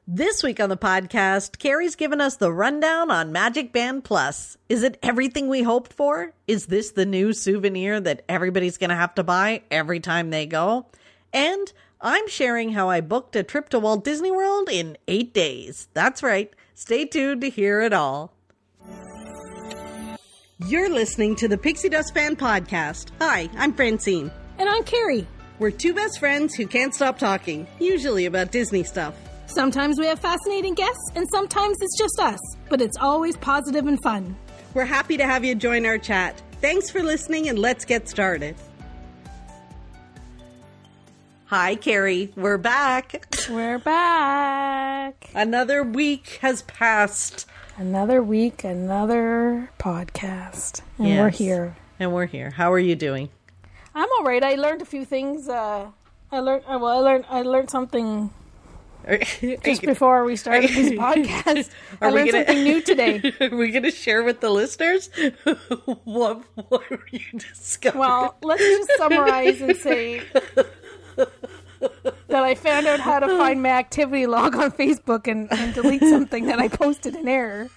This week on the podcast, Carrie's given us the rundown on MagicBand Plus. Is it everything we hoped for? Is this the new souvenir that everybody's going to have to buy every time they go? And I'm sharing how I booked a trip to Walt Disney World in 8 days. That's right. Stay tuned to hear it all. You're listening to the Pixie Dust Fan Podcast. Hi, I'm Francine. And I'm Carrie. We're two best friends who can't stop talking, usually about Disney stuff. Sometimes we have fascinating guests, and sometimes it's just us. But it's always positive and fun. We're happy to have you join our chat. Thanks for listening, and let's get started. Hi, Carrie. We're back. We're back. Another week has passed. Another week, another podcast. And Yes. we're here. And we're here. How are you doing? I'm all right. I learned a few things. I learned something just before we started this podcast. I learned something new today. Are we going to share with the listeners? What were you discovering? Well, let's just summarize and say that I found out how to find my activity log on Facebook and delete something that I posted in error.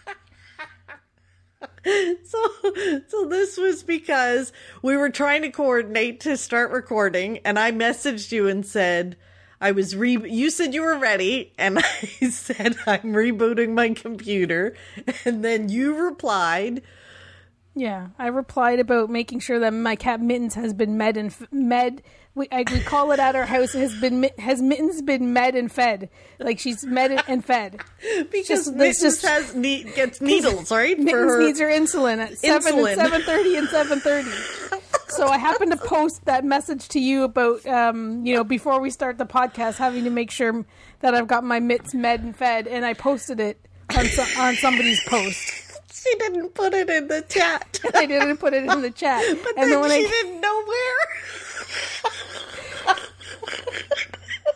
So this was because we were trying to coordinate to start recording, and I messaged you and said you said you were ready, and I said I'm rebooting my computer, and then you replied. Yeah, I replied about making sure that my cat Mittens has been med. We call it at our house. Has Mittens been med and fed? Like she's med and fed Because Mittens gets needles, right? Mittens needs her insulin at 7:30 and 7:30. So I happened to post that message to you about before we start the podcast, having to make sure that I've got my mitts med and fed, and I posted it on somebody's post. She didn't put it in the chat. I didn't put it in the chat. But then she didn't know where.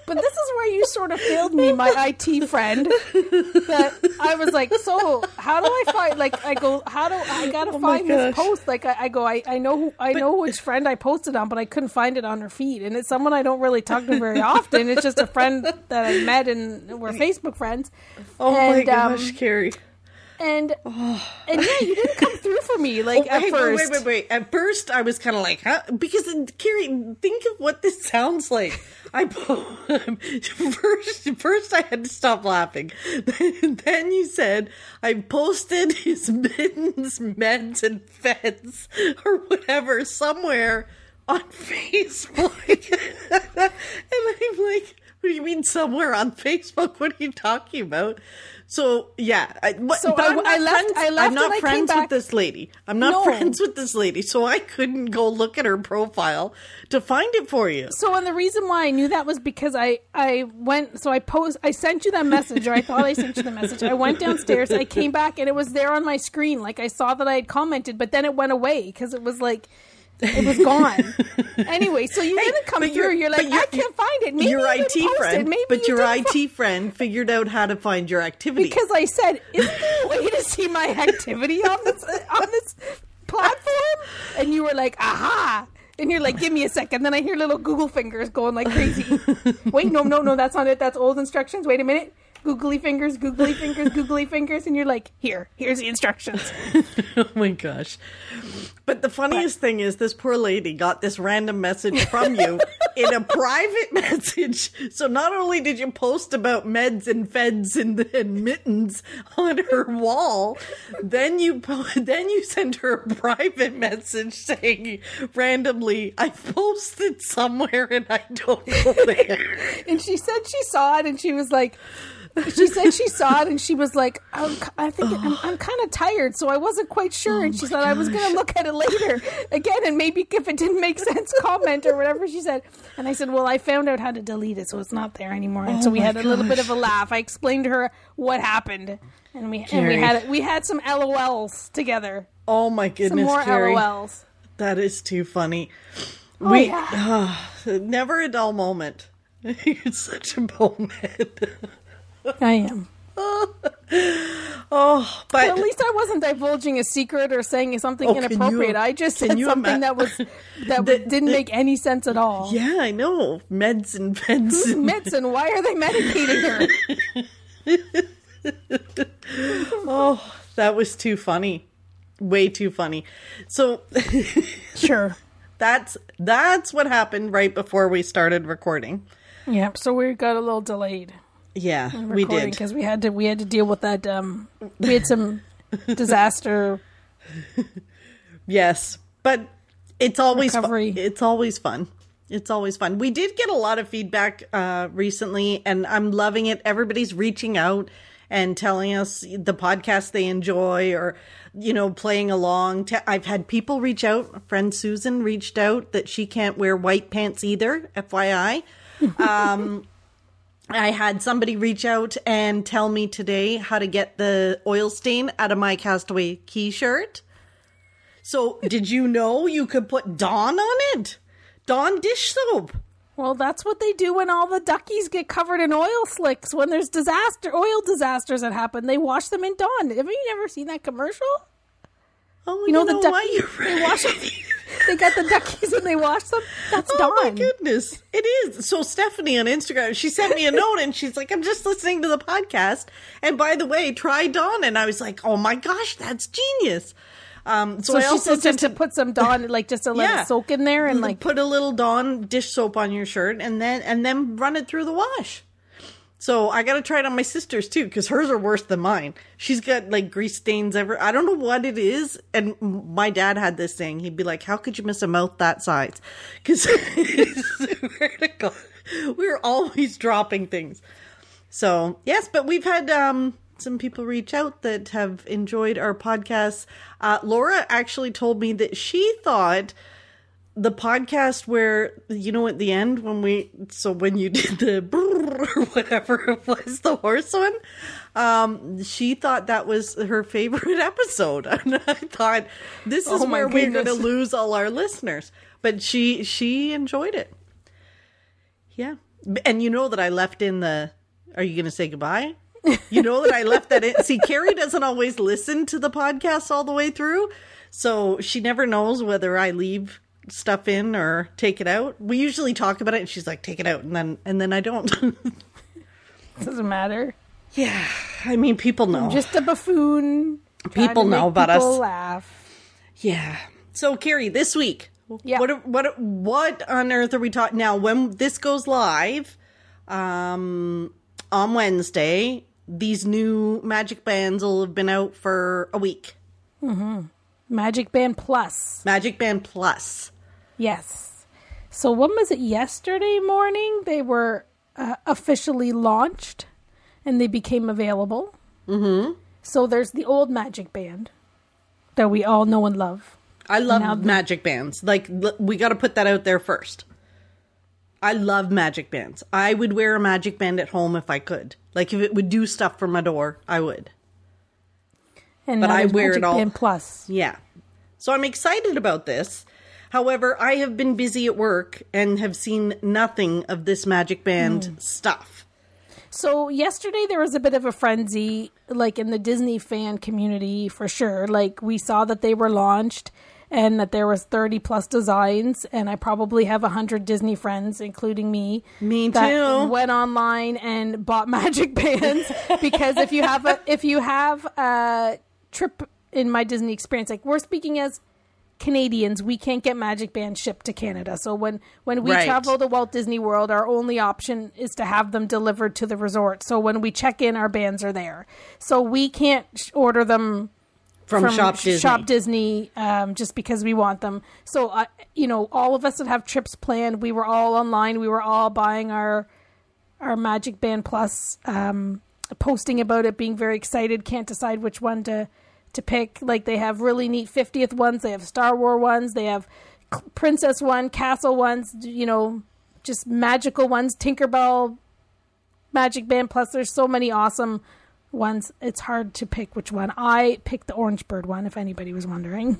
But this is where you sort of failed me, my IT friend. That I was like, so how do I find? Like, I gotta find this post. Like, I know which friend I posted on, but I couldn't find it on her feed. And it's someone I don't really talk to very often. It's just a friend that I met and we're Facebook friends. My gosh, Carrie. And yeah, you didn't come through for me at first. Wait. At first, I was kind of like, huh? Because, Carrie, think of what this sounds like. First I had to stop laughing. Then you said, I posted his mittens, meds, and feds, or whatever, somewhere on Facebook. And I'm like, what do you mean somewhere on Facebook? What are you talking about? So, yeah. I'm not friends with this lady. I'm not friends with this lady, so I couldn't go look at her profile to find it for you. So, and the reason why I knew that was because I sent you that message, or I thought I sent you the message. I went downstairs, I came back, and it was there on my screen. Like, I saw that I had commented, but then it went away, because it was like... It was gone. Anyway, so you didn't come through. You're like, I can't find it. Maybe your you IT friend, Maybe but your IT friend figured out how to find your activity. Because I said, isn't there a way to see my activity on this platform? And you were like, aha. And you're like, give me a second. Then I hear little Google fingers going like crazy. Wait, no, that's not it. That's old instructions. Wait a minute. Googly fingers, googly fingers, googly fingers, and you're like, here's the instructions. Oh my gosh. But the funniest thing is this poor lady got this random message from you in a private message. So not only did you post about meds and feds and mittens on her wall, then you sent her a private message saying randomly, I posted somewhere and I don't know where. And she said she saw it and she was like, she said she saw it and she was like, I'm kind of tired, so I wasn't quite sure. And she said, I was going to look at it later again, and maybe if it didn't make sense, comment or whatever she said. And I said, well, I found out how to delete it, so it's not there anymore. And so we had a little bit of a laugh. I explained to her what happened, and we had some LOLs together. Oh my goodness, some more Carrie. LOLs. That is too funny. Never a dull moment. You're such a bowhead. I am. But at least I wasn't divulging a secret or saying something inappropriate. I just said something that didn't make any sense at all. Yeah, I know. Meds and feds. Who's meds and why are they medicating her? Oh, that was too funny. Way too funny. So Sure. that's what happened right before we started recording. Yeah, so we got a little delayed. Yeah, we did. Because we had to deal with that. We had some disaster. Yes, but it's always recovery. It's always fun. It's always fun. We did get a lot of feedback recently, and I'm loving it. Everybody's reaching out and telling us the podcast they enjoy, or playing along. I've had people reach out. Friend Susan reached out that she can't wear white pants either. FYI. I had somebody reach out and tell me today how to get the oil stain out of my Castaway Key shirt. So did you know you could put Dawn on it? Dawn dish soap. Well, that's what they do when all the duckies get covered in oil slicks. When there's oil disasters that happen, they wash them in Dawn. Have you never seen that commercial? Oh, the why you're right. They wash them. They got the duckies and they wash them. That's Dawn. Oh my goodness. It is. So Stephanie on Instagram, she sent me a note and she's like, I'm just listening to the podcast. And by the way, try Dawn. And I was like, oh my gosh, that's genius. So I she also said just to put some Dawn, just to let it soak in there, and put a little Dawn dish soap on your shirt, and then run it through the wash. So I got to try it on my sister's too, because hers are worse than mine. She's got grease stains everywhere. I don't know what it is. And my dad had this thing. He'd be like, "How could you miss a mouth that size?" Because it's vertical. We're always dropping things. So yes, but we've had some people reach out that have enjoyed our podcast. Laura actually told me that she thought the podcast where, at the end when you did the or whatever it was, the horse one, she thought that was her favorite episode. And I thought, this is where we're going to lose all our listeners. But she enjoyed it. Yeah. And that I left in are you going to say goodbye? That I left that in. See, Carrie doesn't always listen to the podcast all the way through, so she never knows whether I leave stuff in or take it out. We usually talk about it, and she's like, "Take it out," and then I don't. Doesn't matter. Yeah, I mean, people know. I'm just a buffoon. People know about us. Laugh. Yeah. So, Carrie, this week, yeah. What on earth are we talking now? When this goes live, on Wednesday, these new MagicBands will have been out for a week. Mm-hmm. MagicBand Plus. MagicBand Plus. Yes. So when was it? Yesterday morning, they were officially launched and they became available. Mm-hmm. So there's the old MagicBand that we all know and love. I love MagicBands. We got to put that out there first. I love MagicBands. I would wear a MagicBand at home if I could. If it would do stuff for my door, I would. But I wear it all. MagicBand Plus. Yeah. So I'm excited about this. However, I have been busy at work and have seen nothing of this MagicBand stuff. So yesterday there was a bit of a frenzy, in the Disney fan community for sure. We saw that they were launched and that there was 30 plus designs, and I probably have 100 Disney friends, including me. Me that too. Went online and bought MagicBands because if you have a trip in my Disney experience, we're speaking as Canadians, we can't get MagicBand shipped to Canada. So when we travel to Walt Disney World, our only option is to have them delivered to the resort. So when we check in, our bands are there. So we can't order them from Shop Disney just because we want them. So, all of us that have trips planned, we were all online. We were all buying our MagicBand Plus, posting about it, being very excited. Can't decide which one to pick. They have really neat 50th ones. They have Star Wars ones. They have Princess one, Castle ones, just magical ones. Tinkerbell, MagicBand Plus. There's so many awesome ones. It's hard to pick which one. I picked the Orange Bird one, if anybody was wondering.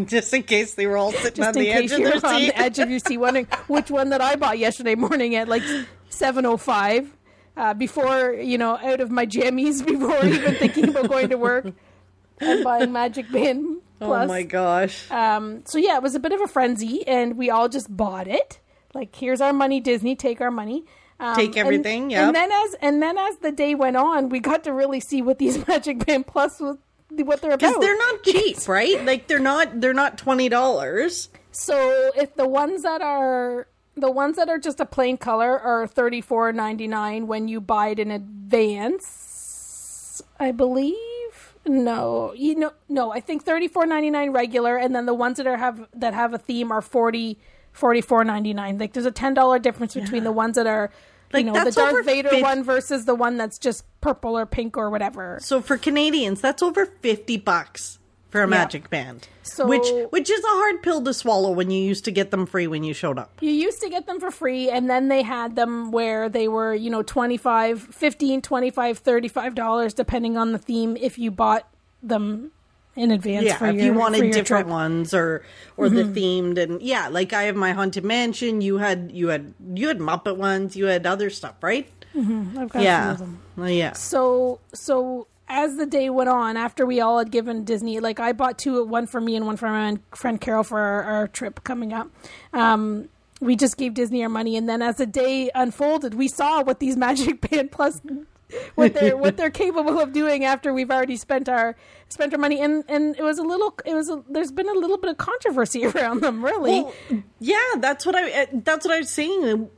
Just in case they were all sitting on the edge of their seat. On the edge of your seat, wondering which one that I bought yesterday morning at 7:05. Before, out of my jammies, before even thinking about going to work and buying MagicBand Plus. Oh my gosh. So yeah, it was a bit of a frenzy, and we all just bought it. Here's our money, Disney, take our money. Take everything, yeah. And then as the day went on, we got to really see what these MagicBand Plus what they're about. Because they're not cheap, right? Like they're not $20. So if the ones that are just a plain color are $34.99 when you buy it in advance, I believe. No, I think $34.99 regular, and then the ones that have a theme are $44.99. Like there's a $10 difference between the ones that are, like, the Darth Vader one versus the one that's just purple or pink or whatever. So for Canadians, that's over $50 for a MagicBand. So, which is a hard pill to swallow when you used to get them free when you showed up. You used to get them for free, and then they had them where they were, $15, $25, $35 depending on the theme if you bought them in advance for if you wanted different ones or the themed. And like I have my Haunted Mansion, you had Muppet ones, you had other stuff, right? I've got some of them. So as the day went on, after we all had given Disney, like I bought two, one for me and one for my friend Carol for our trip coming up. We just gave Disney our money, and then as the day unfolded, we saw what these MagicBand Plus what they're capable of doing after we've already spent our money, and there's been a little bit of controversy around them, really. Well, that's what I was saying.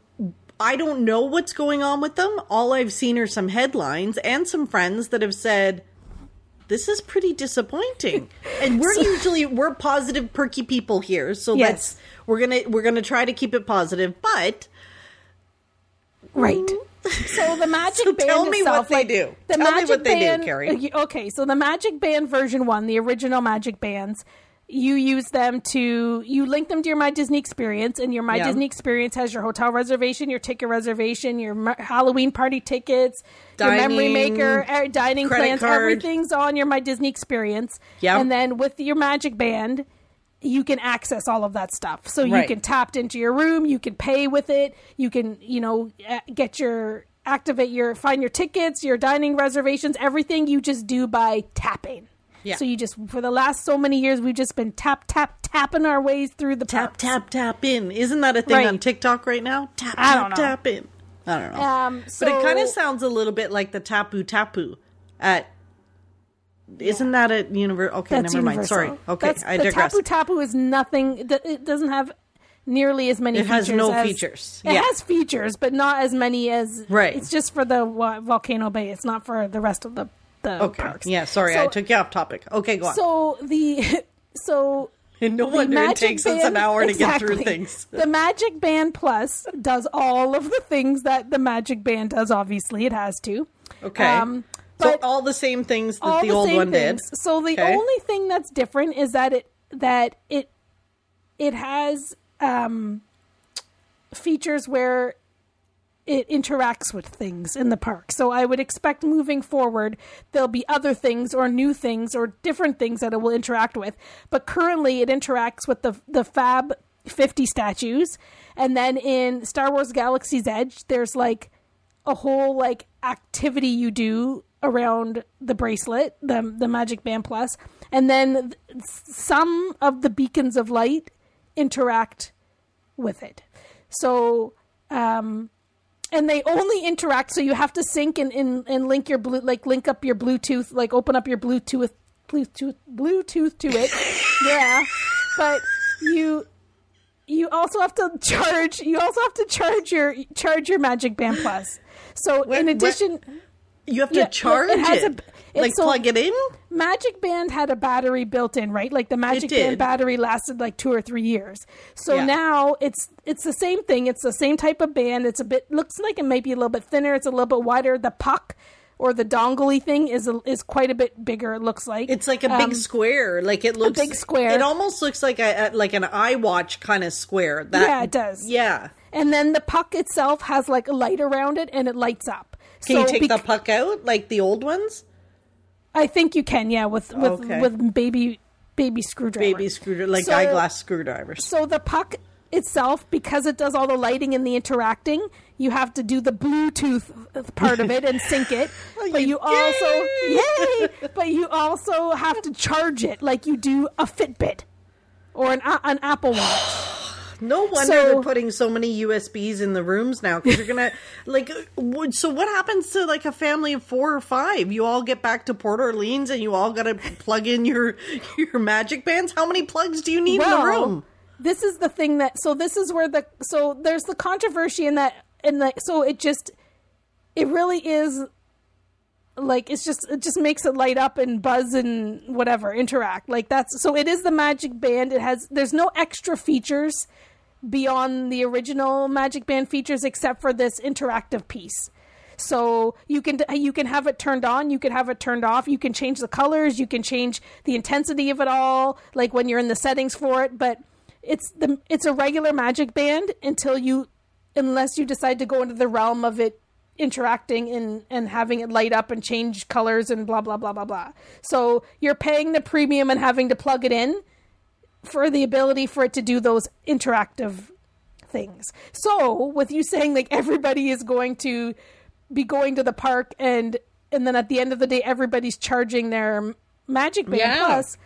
I don't know what's going on with them. All I've seen are some headlines and some friends that have said, this is pretty disappointing. And we're positive, perky people here. So we're gonna try to keep it positive, but right. So the MagicBand tell me itself, what they do. Tell me what they do, Carrie. Okay, so the MagicBand version 1, the original MagicBands, you use them you link them to your My Disney Experience, and your My Disney Experience has your hotel reservation, your ticket reservation, your Halloween party tickets, your memory maker, dining plans, everything's on your My Disney Experience. Yep. And then with your MagicBand, you can access all of that stuff. So you can tap into your room, you can pay with it, you can, find your tickets, your dining reservations, everything you just do by tapping. Yeah. So for the last so many years, we've just been tapping our ways through the parks. Tap in. Isn't that a thing on TikTok right now? Tap in. I don't know. But it kind of sounds a little bit like the tapu at... Isn't that a universe? Okay, never mind. Sorry. Okay, I digress. The tapu is nothing. It doesn't have nearly as many features. It has no features. It has features, but not as many as... Right. It's just for the Volcano Bay. It's not for the rest of the parks. Yeah, sorry, I took you off topic. Okay, go on. And no wonder it takes us an hour to get through things. The MagicBand Plus does all of the things that the MagicBand does, obviously. It has to. Okay. So all the same things that the old one did. So the only thing that's different is that it has features where it interacts with things in the park. So I would expect moving forward, there'll be other things or new things or different things that it will interact with. But currently it interacts with the Fab 50 statues. And then in Star Wars Galaxy's Edge, there's like a whole like activity you do around the bracelet, the MagicBand Plus. And then some of the beacons of light interact with it. So, and they only interact, so you have to sync and link your link up your Bluetooth, like open up your Bluetooth to it. Yeah, but you also have to charge. You also have to charge your MagicBand Plus. So in addition, you have to charge it. Plug it in? MagicBand had a battery built in, right? Like the MagicBand battery lasted like 2 or 3 years. So now it's the same thing. It's the same type of band. It's looks like it might be a little bit thinner. It's a little bit wider. The puck or the dongle-y thing is quite a bit bigger. It looks like it's like a big square. Like it looks a big square. It almost looks like an iWatch kind of square. Yeah, it does. Yeah. And then the puck itself has like a light around it, and it lights up. Can you take the puck out like the old ones? I think you can, with baby screwdriver. Like eyeglass screwdrivers. So the puck itself, because it does all the lighting and the interacting, you have to do the Bluetooth part of it and sync it. But you also have to charge it like you do a Fitbit or an Apple Watch. No wonder they're putting so many USBs in the rooms now, because you're gonna so what happens to like a family of 4 or 5? You all get back to Port Orleans and you all gotta plug in your Magic Bands. How many plugs do you need in the room? This is the thing this is where there's the controversy in that, so it really is like, it just makes it light up and buzz and whatever, interact. Like so it is the Magic Band. There's no extra features beyond the original Magic Band features except for this interactive piece. So you can have it turned on, you can have it turned off, you can change the colors, you can change the intensity of it all, like when you're in the settings for it, but it's a regular Magic Band unless you decide to go into the realm of it interacting and having it light up and change colors and blah blah blah blah blah. So you're paying the premium and having to plug it in for the ability for it to do those interactive things. So with you saying like everybody is going to be going to the park and then at the end of the day everybody's charging their Magic Band Plus,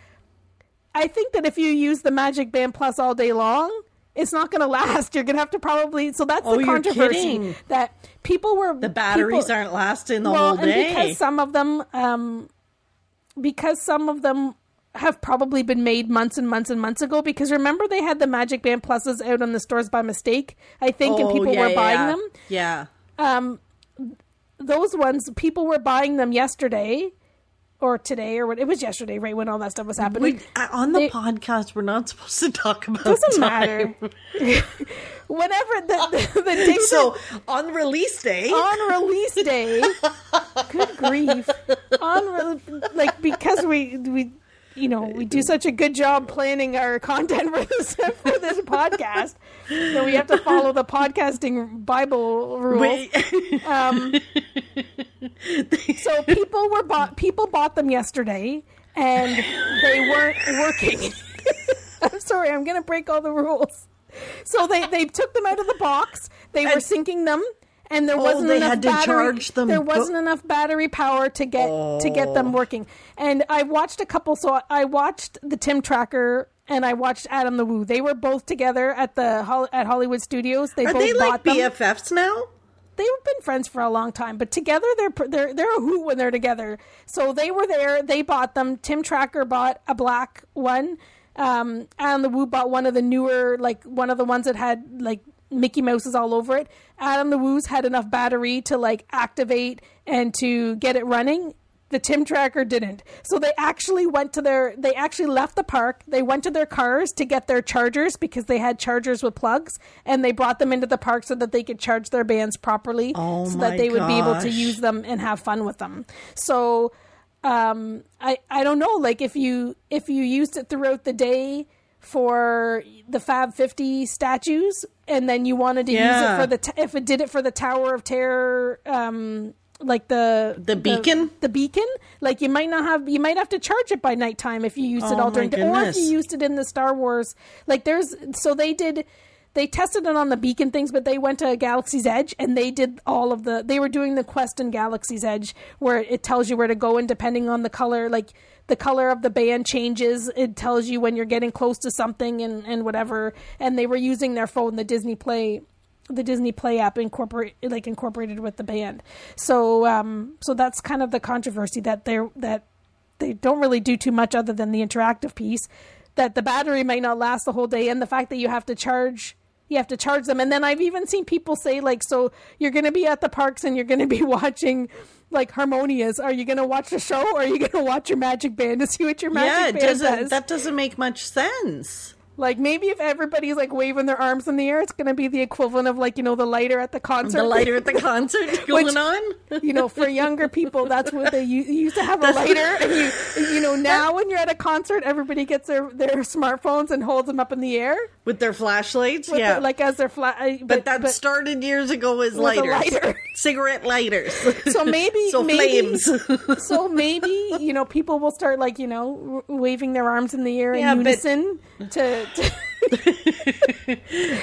I think that if you use the Magic Band Plus all day long, it's not going to last. You're going to have to probably... So that's the controversy. That people were... The batteries aren't lasting the whole day. And because some of them have probably been made months and months and months ago, because remember they had the Magic Band Pluses out on the stores by mistake, I think, and people were buying them. Yeah. Those ones, people were buying them yesterday or today, or what? It was yesterday, right, when all that stuff was happening. On the podcast, we're not supposed to talk about doesn't time. matter. Whenever the day. So on release day. Good grief. Because we do such a good job planning our content for this podcast, that we have to follow the podcasting Bible rules. So people bought them yesterday, and they weren't working. I'm sorry, I'm going to break all the rules. So they took them out of the box. They were syncing them. And there wasn't enough charge them. There wasn't enough battery power to get them working. And I watched a couple. So I watched the Tim Tracker and I watched Adam the Woo. They were both together at Hollywood Studios. Are they like BFFs now? They've been friends for a long time, but together they're a hoot when they're together. So they were there. They bought them. Tim Tracker bought a black one. Adam the Woo bought one of the newer, like one of the ones that had like Mickey Mouse's all over it. Adam the Woo's had enough battery to like activate and to get it running. The Tim Tracker didn't. So they actually left the park. They went to their cars to get their chargers because they had chargers with plugs, and they brought them into the park so that they could charge their bands properly, so that they would be able to use them and have fun with them. So I don't know, like if you used it throughout the day for the Fab 50 statues, and then you wanted to use it for if it did it for the Tower of Terror, like the beacon, like you might have to charge it by nighttime if you used it all during, or if you used it in the Star Wars, like they tested it on the beacon things, but they went to Galaxy's Edge and they did they were doing the quest in Galaxy's Edge where it tells you where to go, and depending on the color, like the color of the band changes, it tells you when you're getting close to something and whatever. And they were using their phone, the Disney Play app incorporated with the band. So that's kind of the controversy, that they don't really do too much other than the interactive piece, that the battery might not last the whole day, and the fact that you have to charge them. And then I've even seen people say, like, so you're going to be at the parks and you're going to be watching like Harmonias. Are you going to watch the show, or are you going to watch your Magic Band to see what your Magic Band does? That doesn't make much sense. Like, maybe if everybody's like waving their arms in the air, it's going to be the equivalent of, like, the lighter at the concert. The lighter at the concert going on? For younger people, that's what they used to have a lighter. And now when you're at a concert, everybody gets their smartphones and holds them up in the air. With their flashlights? As their But that started years ago as lighters. Cigarette lighters. So maybe... flames. So maybe, people will start, like, waving their arms in the air in unison to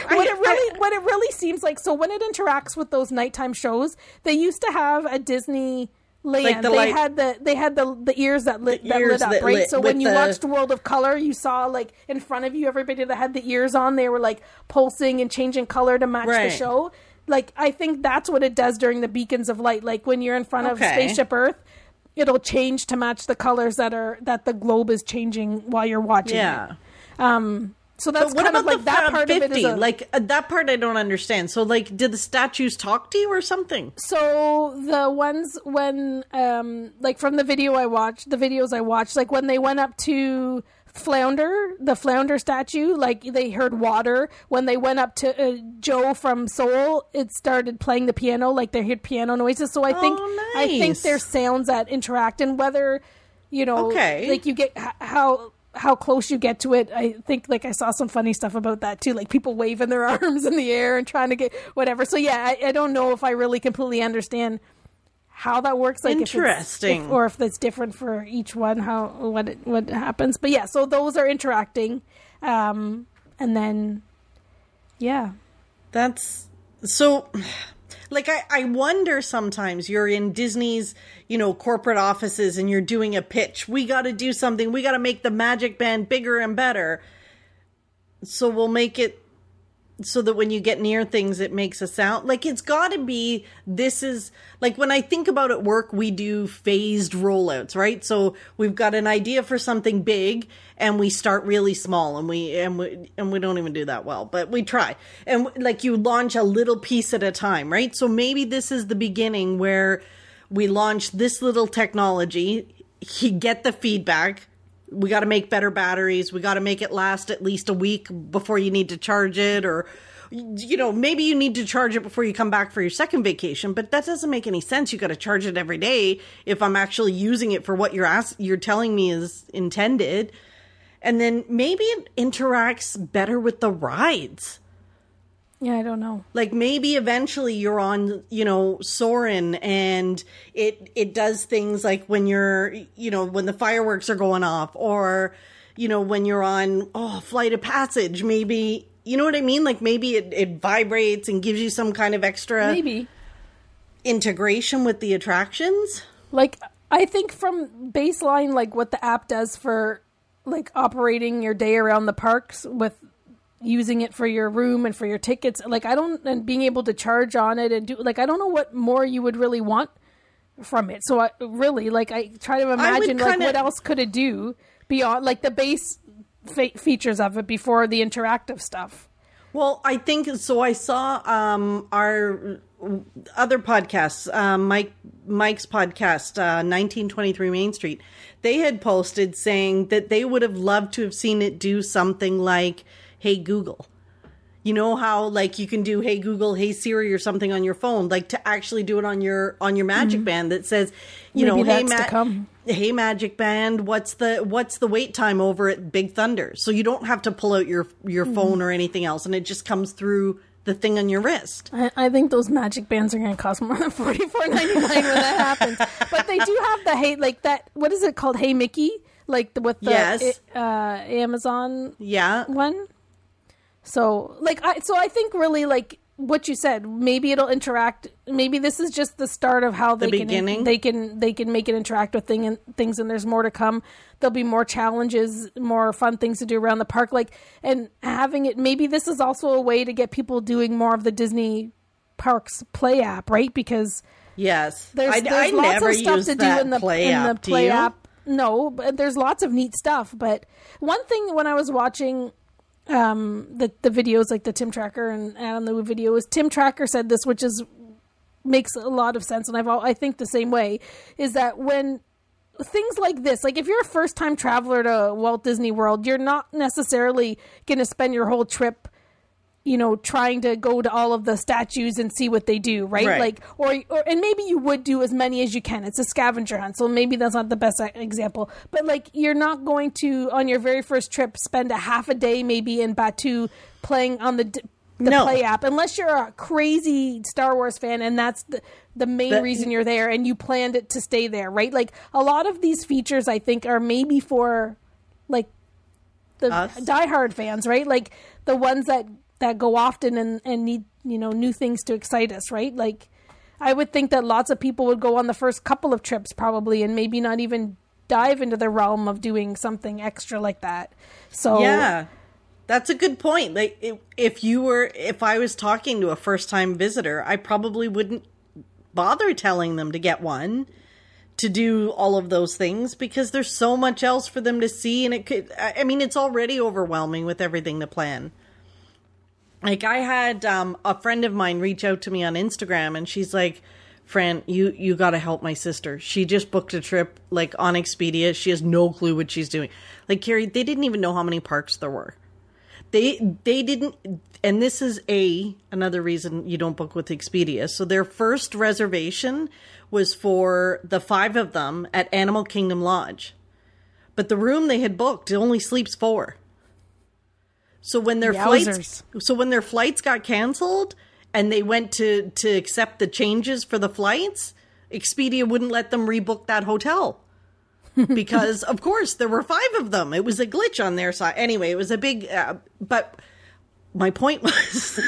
what it really seems like. So when it interacts with those nighttime shows, they used to have a Disney Land. They had the ears that lit up, right? So when you watched World of Color, you saw like in front of you everybody that had the ears on, they were like pulsing and changing color to match the show. Like I think that's what it does during the beacons of light. Like when you're in front of Spaceship Earth, it'll change to match the colors that the globe is changing while you're watching it. So that's kind of like that part 50? Of it is like that part I don't understand. So like, did the statues talk to you or something? So the ones when like from the videos I watched, like when they went up to the Flounder statue, like they heard water. When they went up to Joe from Soul, it started playing the piano, like they heard piano noises. So I think there's sounds that interact, and whether like you get how close you get to it. I think like I saw some funny stuff about that too, like people waving their arms in the air and trying to get whatever. So yeah, I don't know if I really completely understand how that works. Like interesting, or if that's different for each one. What happens? But yeah, so those are interacting, and then that's so. Like, I wonder sometimes you're in Disney's, corporate offices and you're doing a pitch. We got to do something. We got to make the MagicBand bigger and better. So we'll make it so that when you get near things, it makes a sound. Like, it's got to be, this is, like, when I think about at work, we do phased rollouts, right? So we've got an idea for something big, and we start really small, and we don't even do that well, but we try. And, like, you launch a little piece at a time, right? So maybe this is the beginning where we launch this little technology, you get the feedback. We got to make better batteries. We got to make it last at least a week before you need to charge it. Or, maybe you need to charge it before you come back for your second vacation. But that doesn't make any sense. You got to charge it every day if I'm actually using it for what you're telling me is intended. And then maybe it interacts better with the rides. Yeah, I don't know. Like maybe eventually you're on, Soarin' and it does things like when you're, when the fireworks are going off, or, when you're on, Flight of Passage, maybe, you know what I mean? Like maybe it vibrates and gives you some kind of extra integration with the attractions. Like I think from baseline, like what the app does for like operating your day around the parks with using it for your room and for your tickets, like and being able to charge on it and do, like, I don't know what more you would really want from it. So I try to imagine like what else could it do beyond like the base features of it before the interactive stuff. Well, I think so. I saw our other podcasts, Mike's podcast, 1923 Main Street. They had posted saying that they would have loved to have seen it do something like Hey Google. You know how like you can do Hey Google, Hey Siri or something on your phone, like to actually do it on your MagicBand that says, Hey MagicBand, what's the wait time over at Big Thunder? So you don't have to pull out your phone or anything else, and it just comes through the thing on your wrist. I think those MagicBands are going to cost more than $44.99 when that happens. But they do have the Hey, like that. What is it called? Hey Mickey, like with the Amazon one. So I think really like what you said, maybe it'll interact. Maybe this is just the start of how they can make it interact with things, and there's more to come. There'll be more challenges, more fun things to do around the park, and having it. Maybe this is also a way to get people doing more of the Disney Parks Play app, right? Because there's lots never of stuff used to do in the Play app. No, but there's lots of neat stuff. But one thing when I was watching the videos, like the Tim Tracker and Adam the video, is Tim Tracker said this, which makes a lot of sense, and I think the same way, is that when things like this, like if you're a first time traveler to Walt Disney World, you're not necessarily going to spend your whole trip trying to go to all of the statues and see what they do, right? Like, or and maybe you would do as many as you can. It's a scavenger hunt, so maybe that's not the best example. But like, you're not going to, on your very first trip, spend a half a day maybe in Batuu playing on the Play app, unless you're a crazy Star Wars fan and that's the main reason you're there and you planned it to stay there, right? Like, a lot of these features, I think, are maybe for like the diehard fans, right? Like the ones that go often and need new things to excite us, right? Like I would think that lots of people would go on the first couple of trips probably and maybe not even dive into the realm of doing something extra like that. So yeah, that's a good point. Like if I was talking to a first time visitor, I probably wouldn't bother telling them to get one to do all of those things because there's so much else for them to see. And it's already overwhelming with everything to plan. Like I had a friend of mine reach out to me on Instagram and she's like, Fran, you got to help my sister. She just booked a trip like on Expedia. She has no clue what she's doing. Like Carrie, they didn't even know how many parks there were. They didn't, and this is another reason you don't book with Expedia. So their first reservation was for the 5 of them at Animal Kingdom Lodge. But the room they had booked only sleeps 4. So when their flights got canceled and they went to accept the changes for the flights, Expedia wouldn't let them rebook that hotel. Because, of course, there were 5 of them. It was a glitch on their side. Anyway, it was a big... but my point was,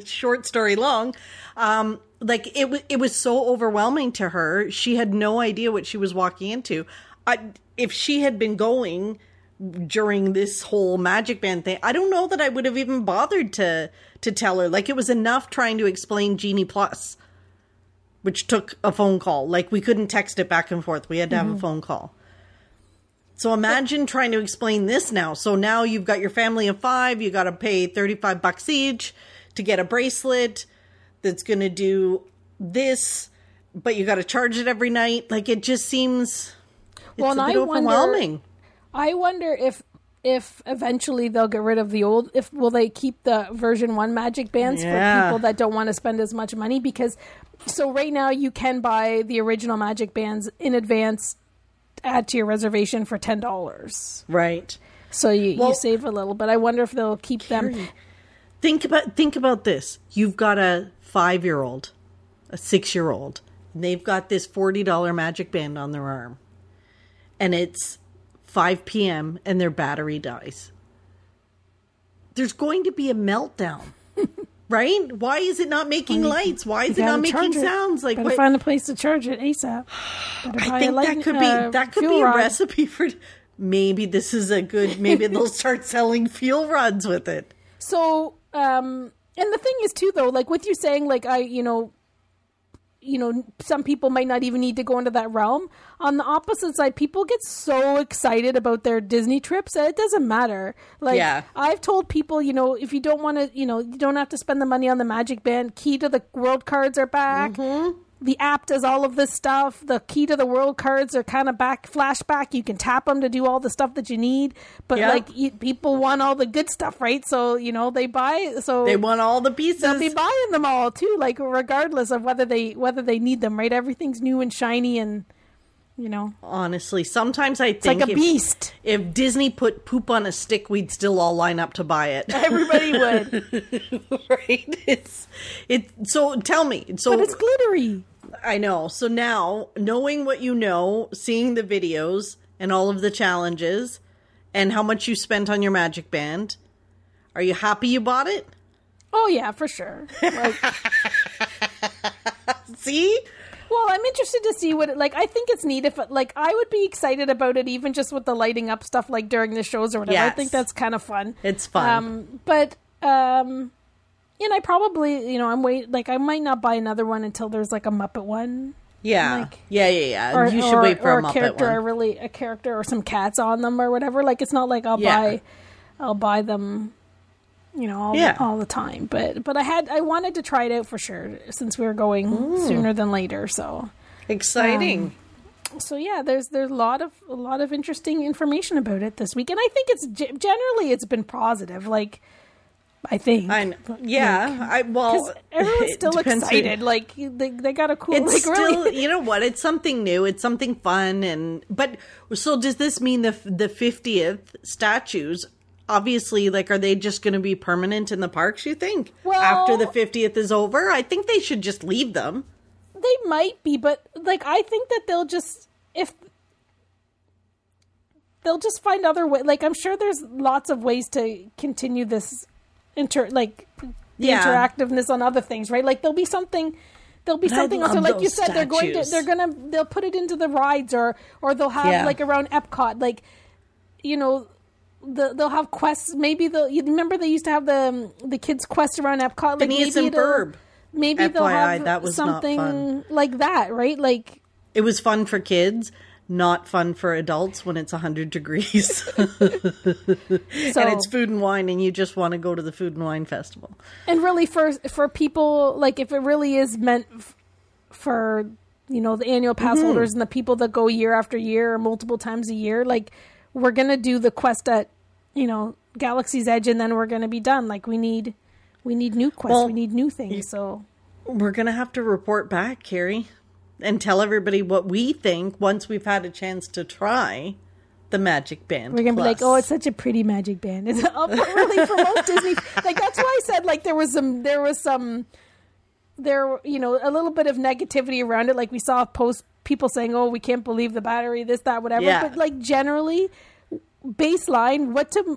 short story long, it was so overwhelming to her. She had no idea what she was walking into. If she had been going during this whole MagicBand thing, I don't know that I would have even bothered to tell her. Like, it was enough trying to explain Genie Plus, which took a phone call. Like, we couldn't text it back and forth. We had to have a phone call. So imagine trying to explain this now. So now you've got your family of 5. You got to pay $35 each to get a bracelet that's going to do this, but you got to charge it every night. Like, it just seems a bit overwhelming. I wonder if eventually they'll get rid of the old. Will they keep the version 1 Magic Bands for people that don't want to spend as much money? Because so right now you can buy the original Magic Bands in advance, add to your reservation for $10. Right. So you save a little, but I wonder if they'll keep them. Think about this. You've got a 5-year-old, a 6-year-old, and they've got this $40 Magic Band on their arm. And it's 5 p.m. and their battery dies. There's going to be a meltdown. Right? Why is it not making lights? Why is it not making sounds? Like, better find a place to charge it ASAP. I think that could be a recipe for. Maybe this is a good. Maybe they'll start selling fuel rods with it. So, and the thing is too, though, like with you saying, like some people might not even need to go into that realm. On the opposite side, people get so excited about their Disney trips that it doesn't matter. Like, I've told people, if you don't want to, you don't have to spend the money on the Magic Band. Key to the World cards are back. Mm-hmm. The app does all of this stuff. The Key to the World cards are kind of back, flashback. You can tap them to do all the stuff that you need. But people want all the good stuff, right? So, they buy. So they want all the pieces. They'll be buying them all too, like regardless of whether they need them, right? Everything's new and shiny and, Honestly, sometimes I think it's like a beast. If Disney put poop on a stick, we'd still all line up to buy it. Everybody would. Right? So tell me. So, but it's glittery. I know. So now, knowing what you know, seeing the videos and all of the challenges and how much you spent on your Magic Band, are you happy you bought it? Oh, yeah, for sure. Like, see? Well, I'm interested to see what I think it's neat if I would be excited about it even just with the lighting up stuff like during the shows or whatever. Yes. I think that's kind of fun. It's fun. I probably, I might not buy another one until there's like a Muppet one. Yeah. Yeah. You should wait for a Muppet one. A character or some cats on them or whatever. Like, it's not like I'll buy them, all the time. But I wanted to try it out for sure since we were going sooner than later. So exciting. There's a lot of interesting information about it this week, and I think it's generally it's been positive. Like, I think. Everyone's still excited. Like, they got a cool. It's like, still, really. You know what? It's something new. It's something fun. So does this mean the 50th statues? Obviously, are they just going to be permanent in the parks, you think? Well, after the 50th is over? I think they should just leave them. They might be, but, I think that they'll just find other ways. Like, I'm sure there's lots of ways to continue this interactiveness on other things, right? Like, there'll be something there'll be But something I else. Or love like you those said, statues. they'll put it into the rides, or they'll have like around Epcot, like, you know, they'll have quests. Maybe you remember they used to have the kids quest around Epcot, like Phineas and Ferb. Maybe they'll have that was something not fun. like that, right? Like, it was fun for kids, not fun for adults when it's 100 degrees. And it's food and wine, and you just want to go to the food and wine festival. And really, for people, like, if it really is meant for, you know, the annual pass holders and the people that go year after year or multiple times a year, like, we're going to do the quest at, you know, Galaxy's Edge, and then we're going to be done. Like, we need new quests. We need new things. So we're going to have to report back, Carrie, and tell everybody what we think once we've had a chance to try the Magic Band. We're going to be like, oh, it's such a pretty Magic Band. It's really for most Disney. Like, that's why I said, like, there was some, you know, a little bit of negativity around it. Like, we saw people saying, oh, we can't believe the battery, this, that, whatever. Yeah. But, like, generally, baseline,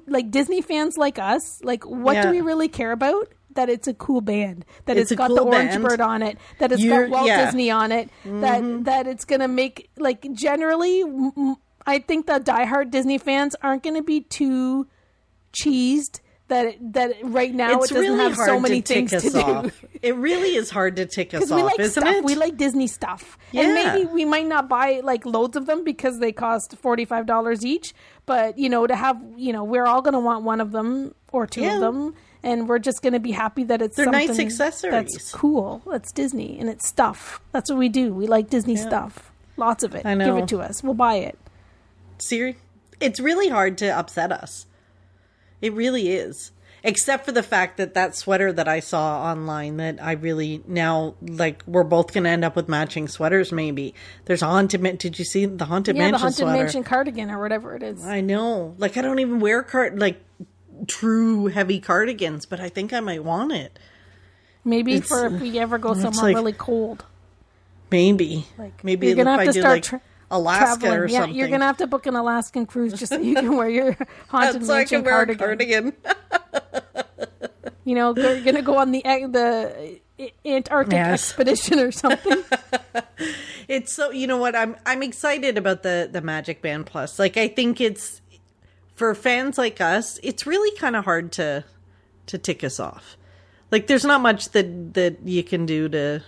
like, Disney fans like us, like, what do we really care about? That it's a cool band, that it's got cool the orange band. Bird on it, that it's got Walt Disney on it, that it's going to make, like, generally, I think that diehard Disney fans aren't going to be too cheesed that right now it doesn't really have so many things to do. It really is hard to tick us off, we like isn't stuff. it? We like Disney stuff. Yeah. And maybe we might not buy, like, loads of them because they cost $45 each, but, you know, to have, you know, we're all going to want one of them or two of them. And we're just going to be happy that they're nice accessories. That's cool. That's Disney, and it's stuff. That's what we do. We like Disney stuff. Lots of it. I know. Give it to us. We'll buy it. Siri, it's really hard to upset us. It really is. Except for the fact that sweater that I saw online that I really now, like, we're both going to end up with matching sweaters maybe. There's did you see the Haunted Mansion sweater? Yeah, the Haunted Mansion cardigan or whatever it is. I know. Like, I don't even wear true heavy cardigans, but I think I might want it. Maybe if we ever go somewhere really cold. Maybe. Maybe you're gonna have to start Alaska traveling. or something. Yeah, you're gonna have to book an Alaskan cruise just so you can wear your Haunted Mansion cardigan. You know, you're gonna go on the Antarctic expedition or something. It's so, you know what? I'm excited about the Magic Band Plus. Like, I think it's, for fans like us, it's really kind of hard to tick us off. Like, there's not much that you can do to...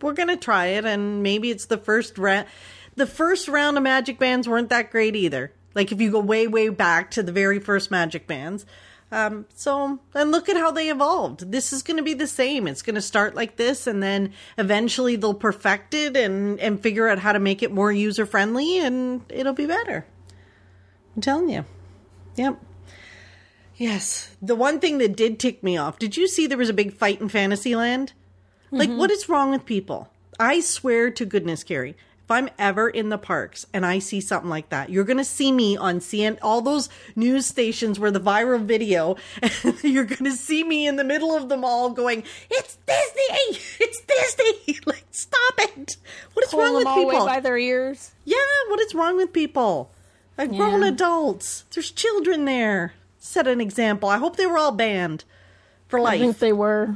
We're going to try it, and maybe it's the first round. The first round of Magic Bands weren't that great either. Like, if you go way, way back to the very first Magic Bands. And look at how they evolved. This is going to be the same. It's going to start like this, and then eventually they'll perfect it and figure out how to make it more user-friendly, and it'll be better. I'm telling you. Yep. Yes. The one thing that did tick me off, did you see there was a big fight in Fantasyland? Like, what is wrong with people? I swear to goodness, Carrie, if I'm ever in the parks and I see something like that, you're going to see me on all those news stations where the viral video, and you're going to see me in the middle of them all going, it's Disney! It's Disney! Like, stop it! What is wrong with people? Pull them all away by their ears. Yeah, what is wrong with people? Grown adults. There's children there. Set an example. I hope they were all banned for life. I think they were.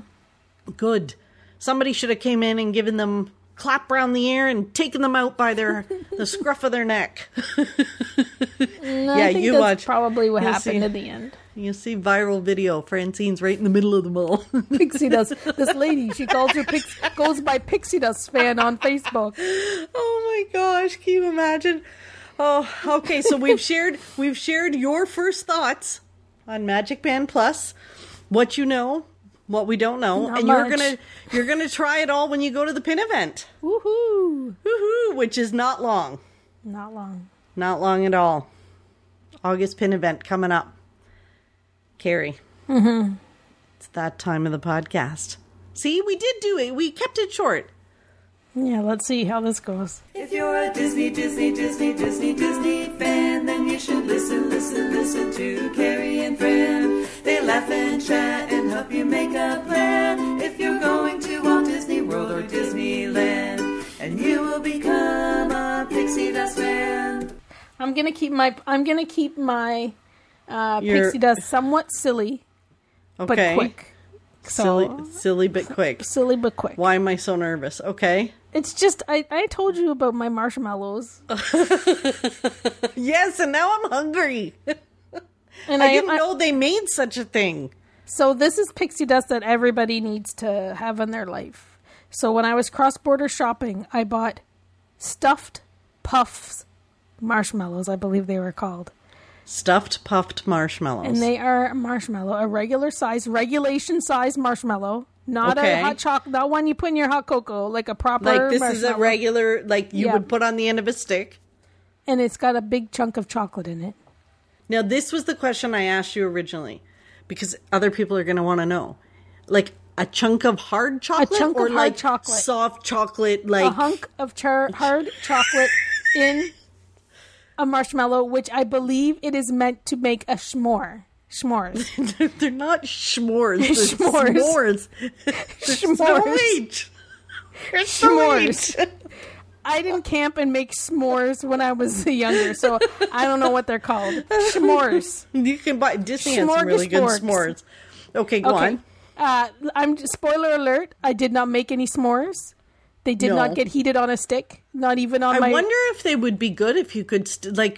Good. Somebody should have came in and given them clap around the air and taken them out by the scruff of their neck. No, I think that's probably what happened in the end. You see viral video. Francine's right in the middle of them all. Pixie Dust. This lady, she goes by Pixie Dust Fan on Facebook. Oh my gosh, can you imagine? Oh, okay. So we've shared your first thoughts on Magic Band Plus, what you know, what we don't know, Not and much. you're gonna try it all when you go to the pin event. Woohoo! Woohoo! Which is not long. Not long. Not long at all. August pin event coming up. Carrie. Mm-hmm. It's that time of the podcast. See, we did do it. We kept it short. Yeah, let's see how this goes. If you're a Disney fan, then you should listen to Carrie and Fran. They laugh and chat and help you make a plan. If you're going to Walt Disney World or Disneyland, and you will become a Pixie Dust fan. I'm gonna keep my Pixie Dust somewhat silly, but quick. So silly but quick. Silly but quick. Why am I so nervous? Okay. It's just, I told you about my marshmallows. Yes, and now I'm hungry. And I didn't know they made such a thing. So this is pixie dust that everybody needs to have in their life. So when I was cross-border shopping, I bought stuffed puffs marshmallows, I believe they were called. Stuffed puffed marshmallows. And they are marshmallow, a regulation size marshmallow. Not a hot chocolate, not one you put in your hot cocoa, like a proper Like this marshmallow. is a regular, like you would put on the end of a stick. And it's got a big chunk of chocolate in it. Now, this was the question I asked you originally, because other people are going to want to know. Like a chunk of hard chocolate? A chunk or of hard like chocolate. Soft chocolate, like... A hunk of hard chocolate in a marshmallow, which I believe it is meant to make a s'more. S'mores. They're not s'mores. They're S'mores. s'mores. S'mores. They're s'mores. I didn't camp and make s'mores when I was younger, so I don't know what they're called. S'mores. You can buy... Disney has some really good s'mores. Okay, go on. Spoiler alert, I did not make any s'mores. They did not get heated on a stick. Not even on I wonder if they would be good if you could,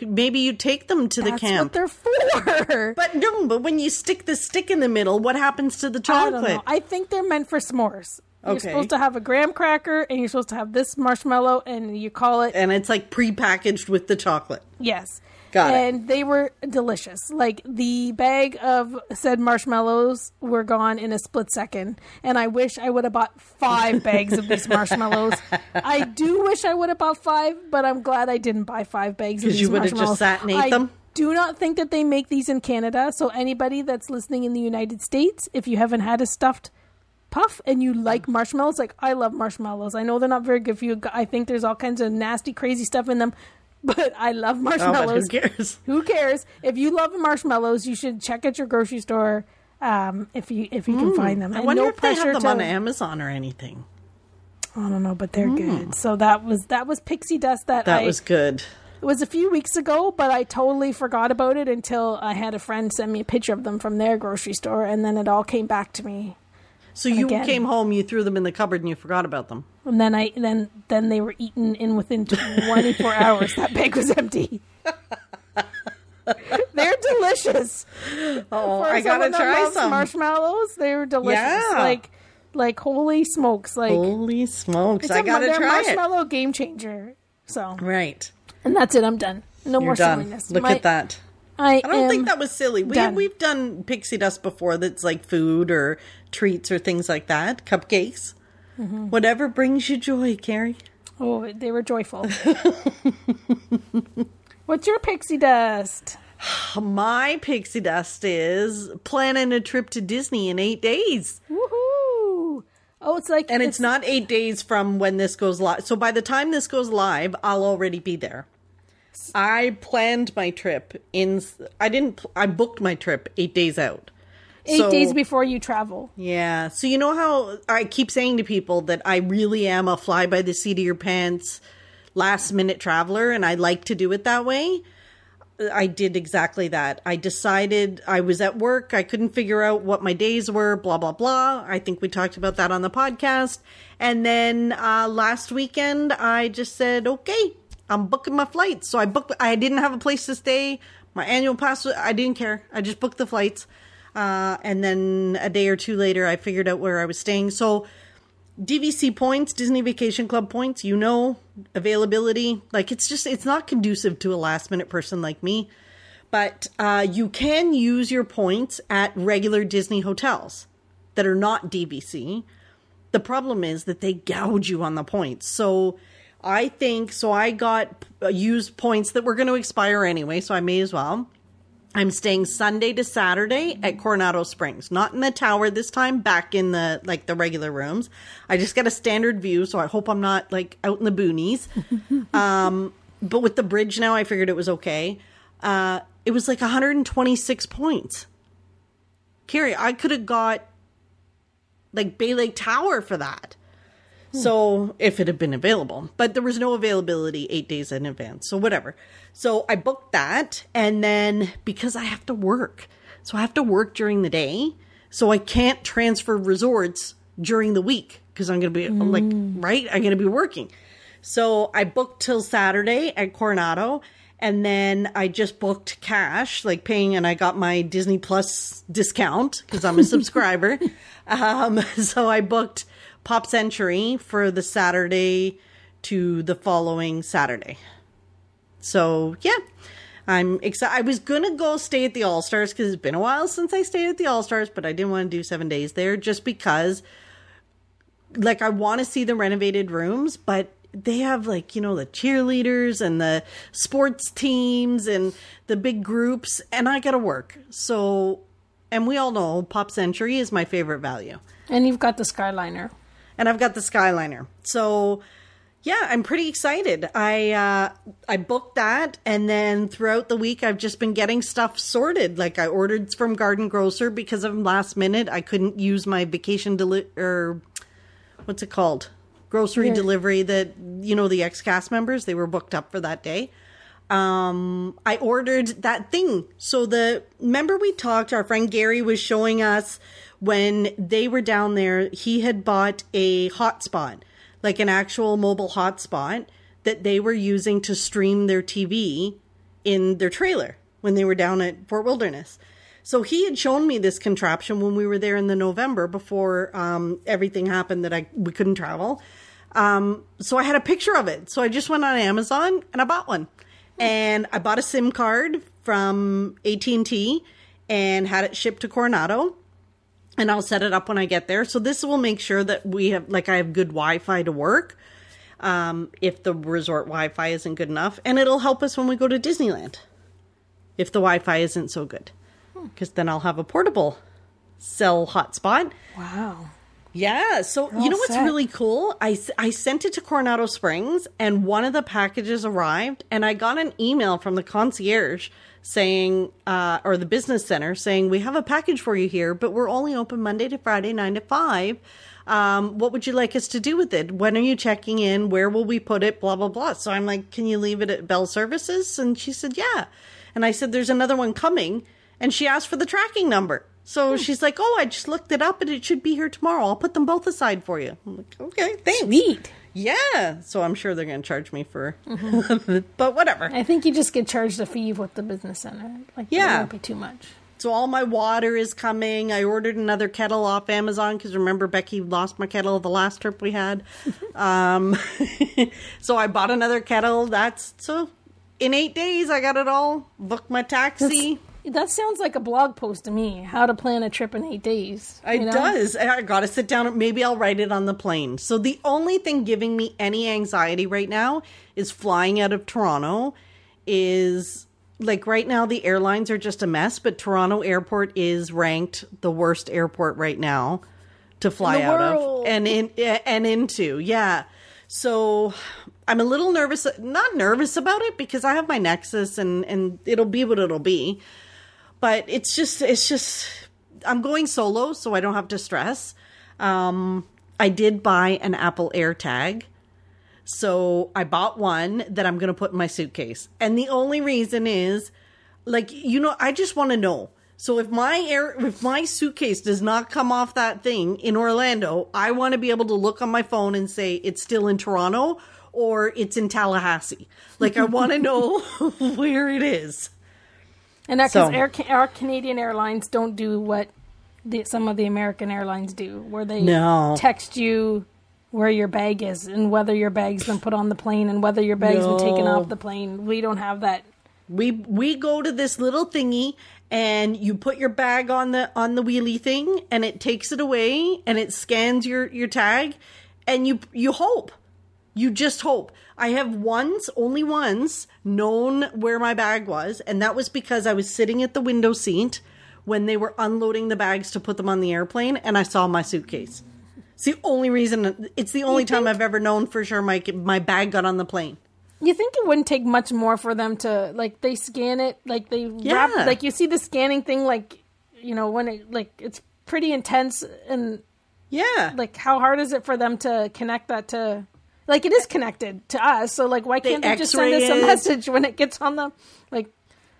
maybe you take them to the camp. That's what they're for. But when you stick the stick in the middle, what happens to the chocolate? I don't know. I think they're meant for s'mores. Okay. You're supposed to have a graham cracker, and you're supposed to have this marshmallow, and you call it... And it's like pre-packaged with the chocolate. Yes. Got it. And they were delicious. Like, the bag of said marshmallows were gone in a split second. And I wish I would have bought 5 bags of these marshmallows. I do wish I would have bought 5, but I'm glad I didn't buy 5 bags of these marshmallows. Because you would have just sat and ate them? I do not think that they make these in Canada. So anybody that's listening in the United States, if you haven't had a stuffed puff and you like marshmallows, like I love marshmallows. I know they're not very good for you. I think there's all kinds of nasty, crazy stuff in them. But I love marshmallows. Oh, but who cares? Who cares? If you love marshmallows, you should check at your grocery store if you can find them. I wonder if they have them on Amazon or anything. I don't know, but they're good. So that was pixie dust. That was good. It was a few weeks ago, but I totally forgot about it until I had a friend send me a picture of them from their grocery store, and then it all came back to me. So you came home, you threw them in the cupboard, and you forgot about them. And then they were eaten in within 24 hours. That bag was empty. They're delicious. Oh, I gotta try some marshmallows. They were delicious. Yeah. Like holy smokes! Like holy smokes! I gotta try it. Marshmallow game changer. So right, and that's it. I'm done. No more silliness. Look at that. I don't think that was silly. We've done pixie dust before that's like food or treats or things like that. Cupcakes. Mm-hmm. Whatever brings you joy, Carrie. Oh, they were joyful. What's your pixie dust? My pixie dust is planning a trip to Disney in 8 days. Woohoo! Oh, it's not 8 days from when this goes live. So by the time this goes live, I'll already be there. I planned my trip I booked my trip 8 days out. 8 days before you travel. Yeah. So you know how I keep saying to people that I really am a fly by the seat of your pants, last minute traveler, and I like to do it that way? I did exactly that. I decided I was at work. I couldn't figure out what my days were, blah, blah, blah. I think we talked about that on the podcast. And then last weekend, I just said, okay, I'm booking my flights. So I didn't have a place to stay. My annual pass, I didn't care. I just booked the flights. And then a day or two later, I figured out where I was staying. So DVC points, Disney Vacation Club points, availability. Like, it's not conducive to a last minute person like me. But you can use your points at regular Disney hotels that are not DVC. The problem is that they gouge you on the points. So I got used points that were going to expire anyway, so I may as well. I'm staying Sunday to Saturday at Coronado Springs. Not in the tower this time, back in the regular rooms. I just got a standard view, so I hope I'm not out in the boonies. But with the bridge now, I figured it was okay. It was 126 points. Carrie, I could have got Bay Lake Tower for that. So if it had been available, but there was no availability 8 days in advance. So whatever. So I booked that. And then because I have to work, so I have to work during the day. So I can't transfer resorts during the week because I'm going to be right? I'm going to be working. So I booked till Saturday at Coronado, and then I just booked cash, like paying, and I got my Disney Plus discount because I'm a subscriber. So I booked Pop Century for the Saturday to the following Saturday. So yeah, I'm excited. I was going to go stay at the All-Stars because it's been a while since I stayed at the All-Stars, but I didn't want to do 7 days there just because, like, I want to see the renovated rooms, but they have, like, you know, the cheerleaders and the sports teams and the big groups, and I got to work. So, and we all know Pop Century is my favorite value. And you've got the Skyliner. And I've got the Skyliner. So, yeah, I'm pretty excited. I booked that, and then throughout the week, I've just been getting stuff sorted. Like, I ordered from Garden Grocer because of last minute. I couldn't use my vacation what's it called? Grocery delivery that, you know, the ex-cast members, they were booked up for that day. I ordered that thing. So remember we talked, our friend Gary was showing us when they were down there, he had bought a hotspot, like an actual mobile hotspot that they were using to stream their TV in their trailer when they were down at Fort Wilderness. So he had shown me this contraption when we were there in the November before everything happened that we couldn't travel. So I had a picture of it. So I just went on Amazon and I bought one. And I bought a SIM card from AT&T and had it shipped to Coronado. And I'll set it up when I get there. So this will make sure that I have good Wi-Fi to work. If the resort Wi-Fi isn't good enough. And it'll help us when we go to Disneyland. If the Wi-Fi isn't so good. Because then I'll have a portable cell hotspot. Wow. Yeah. So you know what's really cool? I sent it to Coronado Springs and one of the packages arrived and I got an email from the concierge saying, or the business center saying, we have a package for you here, but we're only open Monday to Friday, 9 to 5. What would you like us to do with it? When are you checking in? Where will we put it? Blah, blah, blah. So I'm like, can you leave it at Bell Services? And she said, yeah. And I said, there's another one coming. And she asked for the tracking number. So she's like, oh, I just looked it up and it should be here tomorrow. I'll put them both aside for you. I'm like, okay, thanks. Sweet. Yeah. So I'm sure they're going to charge me for, but whatever. I think you just get charged a fee with the business center. Like, it won't be too much. So all my water is coming. I ordered another kettle off Amazon because remember Becky lost my kettle the last trip we had. So I bought another kettle. So in 8 days, I got it all. Booked my taxi. That sounds like a blog post to me. How to plan a trip in 8 days. It does. I got to sit down. Maybe I'll write it on the plane. So the only thing giving me any anxiety right now is flying out of Toronto. Is like right now the airlines are just a mess, but Toronto Airport is ranked the worst airport right now to fly out of and into. Yeah. So I'm a little nervous. Not nervous about it because I have my Nexus and it'll be what it'll be. But it's just, I'm going solo, so I don't have to stress. I did buy an Apple AirTag. So I bought one that I'm going to put in my suitcase. And the only reason is, like, you know, I just want to know. So if my suitcase does not come off that thing in Orlando, I want to be able to look on my phone and say it's still in Toronto or it's in Tallahassee. Like, I want to know where it is. And that's because our Canadian Airlines don't do what some of the American airlines do, where they text you where your bag is and whether your bag's been put on the plane and whether your bag's been taken off the plane. We don't have that. We go to this little thingy and you put your bag on the wheelie thing and it takes it away and it scans your tag and you hope. You just hope. I have only once known where my bag was, and that was because I was sitting at the window seat when they were unloading the bags to put them on the airplane, and I saw my suitcase. It's the only reason. It's the only time I've ever known for sure my bag got on the plane. You think it wouldn't take much more for them to, like, they scan it, like they wrap, like you see the scanning thing, like, you know, when it, like, it's pretty intense, and like, how hard is it for them to connect that to? Like, it is connected to us, so, like, why can't they just send us a message when it gets on the, like,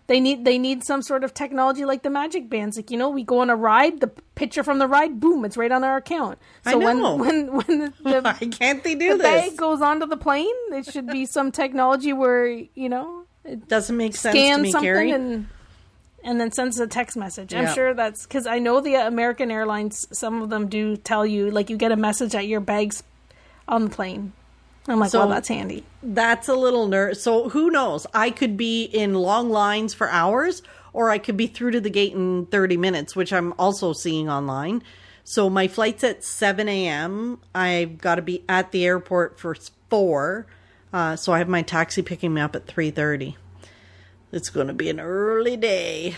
They need some sort of technology like the MagicBands. Like, we go on a ride, the picture from the ride, boom, it's right on our account. So I know. when the Why can't they do the this? bag goes onto the plane, it should be some technology where, it Doesn't make sense to scans me, something Carrie. and then sends a text message. Yeah. I'm sure that's because I know the American Airlines, some of them do tell you, like, you get a message that your bag's on the plane. I'm like, well, that's handy. That's a little So who knows? I could be in long lines for hours, or I could be through to the gate in 30 minutes, which I'm also seeing online. So my flight's at 7 a.m. I've got to be at the airport for 4. So I have my taxi picking me up at 3:30. It's going to be an early day.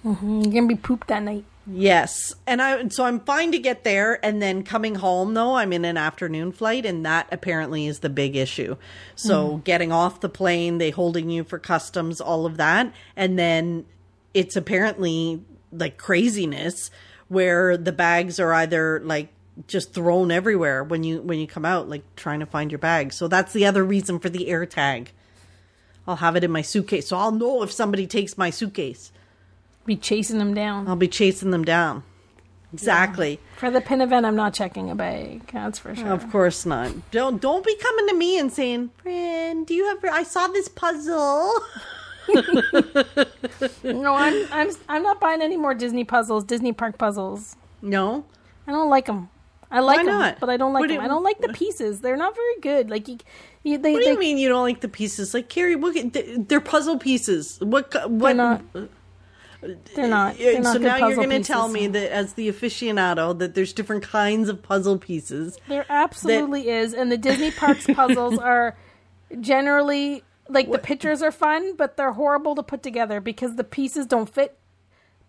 Mm-hmm. You're going to be pooped that night. Yes. And so I'm fine to get there. And then coming home, though, I'm in an afternoon flight. And that apparently is the big issue. So getting off the plane, they holding you for customs, all of that. And then it's apparently like craziness where the bags are either like just thrown everywhere when you come out, like trying to find your bag. So that's the other reason for the air tag. I'll have it in my suitcase. So I'll know if somebody takes my suitcase. Be chasing them down. I'll be chasing them down. Exactly. Yeah. For the pin event, I'm not checking a bag. That's for sure. Of course not. Don't be coming to me and saying, "Fran, do you have? I saw this puzzle." No, I'm not buying any more Disney puzzles, Disney park puzzles. No, I don't like them. I like Why them, not? but I don't like them. I don't like the pieces. They're not very good. Like what do you mean you don't like the pieces? Like, Carrie, look at they're puzzle pieces. What? They're not. They're not. They're not So good now you're puzzle going to pieces. tell me that as the aficionado that there's different kinds of puzzle pieces. There absolutely is, and the Disney parks puzzles are generally like the pictures are fun, but they're horrible to put together because the pieces don't fit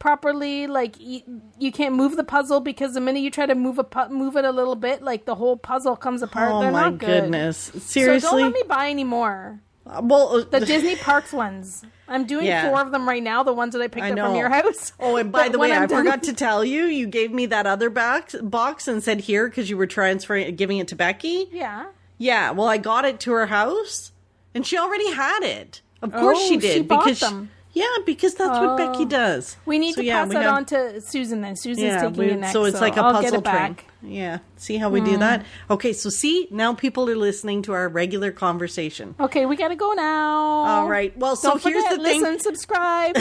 properly. Like you can't move the puzzle because the minute you try to move it a little bit, like the whole puzzle comes apart. Oh They're my not good. goodness! Seriously, So don't let me buy any more. Well, The Disney parks ones. I'm doing 4 of them right now. The ones that I picked up from your house. Oh, and by But the when way, I'm I done- forgot to tell you, you gave me that other box and said here because you were giving it to Becky. Yeah. Yeah, well, I got it to her house, and she already had it. Of course she did. She bought because them. Because that's what Becky does. We need to pass that on to Susan then. Susan's taking it next. So it's like a I'll get puzzle it back. train. Yeah. See how we do that? Okay, so see, now people are listening to our regular conversation. Okay, we gotta go now. All right. Well, so Don't here's forget, the thing. listen, subscribe,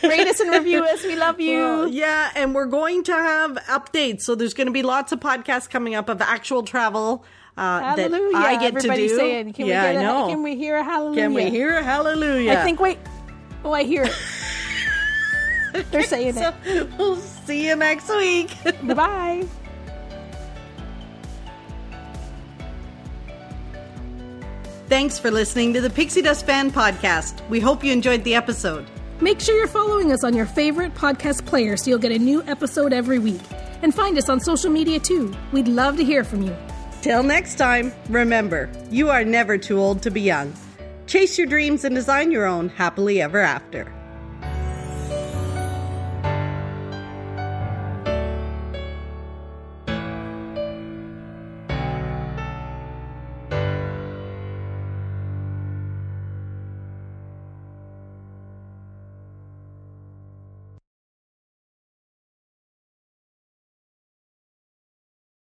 rate us and review us. We love you. Well, yeah, and we're going to have updates. So there's going to be lots of podcasts coming up of actual travel that Hallelujah. I get Everybody's to do. saying, can I know. Can we hear a hallelujah? Can we hear a hallelujah? I think, wait. Oh, I hear it. They're saying So we'll see you next week. it. Bye-bye. Thanks for listening to the Pixie Dust Fan Podcast. We hope you enjoyed the episode. Make sure you're following us on your favorite podcast player so you'll get a new episode every week. And find us on social media too. We'd love to hear from you. Till next time, remember, you are never too old to be young. Chase your dreams and design your own happily ever after.